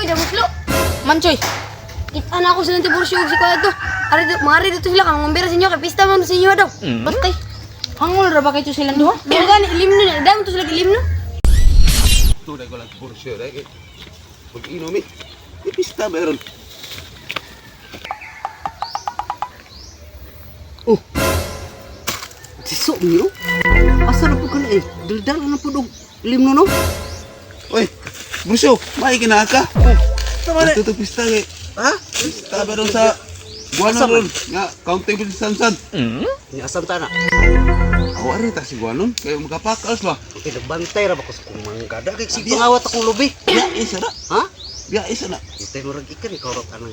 Uy, damuslo. Manchoy. Kita na ako sa nantibursyo si Kuya to. Mari dito sila kang ngumbira sa inyo. Kay pista mo sa inyo daw. Patay. Hangol ra ba kayo silang duha? Yung gani, ilim nun. Dami to sila ilim nun. Tunay ko lang bursyo dahil mag-inom eh. May pista meron. Oh. Siso niyo? Asa na po ka na eh? Daldal na po dong limno no? Uy, bursyo, may kinaka. Tama na. Ito pista eh. Ha? Pista meron sa Guanon ron. Nga, counting ko sa Sansan. Ni asam ta na. Awa rin ta si Guanon. Kaya magkapakalas ba? Pinagbantay ra ba ko sa kumanggada kay sige pangawat akong lubi. Biya isa na. Ha? Biya isa na. Itay mo rag ikan ikaw ra kanang.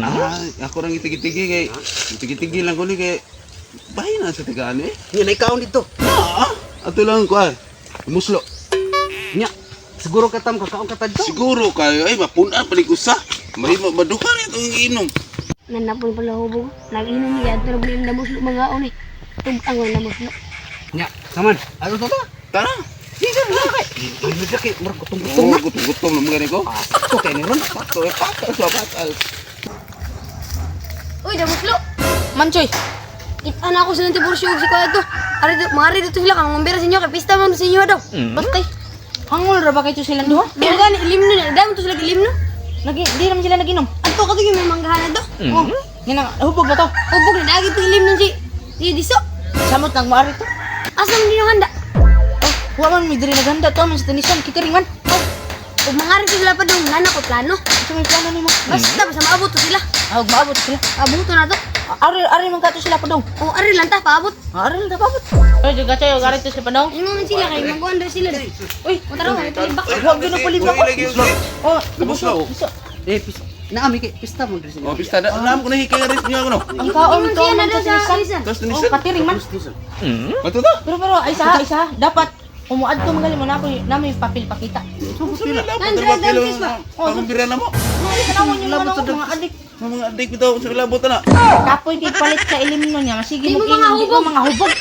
Ah, ako rang itigitigi kay itigitigi lang ko ni kay bahay na sa tigaan eh. Ni na ikaw dito. Ah, ato lang ko ay. Muslo. Nya. Siguro katam kakaon ka tadto. Siguro kayo ay mapuna paligusa. Madukan itong inom. Nanapon pala hubog. Nag-inom niya. Pero beliin damuslo mga on eh. Tugtang ng damuslo. Nya, saman. Ano to ta? Tara. Sige na kay. Ay kay murag gutom-gutom Oh, na. gutom-gutom na mga ko. To kay ni ron. Pato, pato sa batal. Uy, damuslo. Manchoy. Kita na ako sa nantibursyo si Kuya to. Mari dito sila kang ngumbira sa inyo. Kay pista mo sa inyo daw. Patay. Hangol ra ba kayo silang duha? Yung gani, ilim nun. Dami to sila ilim nun. Di naman sila naginom. Ato ka to yung may manggahan na to. Oh. Yan ang hubog ba to? Ubog na dagi to ilim nun si Diso. Samot nang maari to. Asa mo din yung handa? Oh, wa man mi diri naghanda to man sa tanisan kitering man. Oh, Ug mangarin sila pa dong nana ko plano. sa may plano nimo. Basta basta maabot to sila. Ah, maabot sila. Abuto na to. Ari man kato sila padong. O ari lang ta paabot. Ari lang paabot. Ay, juga tayo garit to sila padong. Ingon man sila kay magkuhan daw sila. Uy, tara mo ito ibak. Huwag yun ang palibak ko. Oh, Buslo. Iso. Eh pis. Naami kay pista mo diri. Oh, pista na. Alam ko na hikay rin niyo ako no. Ang kaon Ingon to siya na man daw sa sa tanisan. alisan. Tapos Oh, tunisan. katiring man. Mato to. Pero isa dapat umuad to mga limo na ko namin papel pakita. Nandra dantis ba? Pagbiran na mo. Tanawon yung mga adik. Mga adik bitaw sa labot na. Kapoy kay palit sa elimino niya. Sige Di mo mo mga inom, di mo hubog. mga hubog.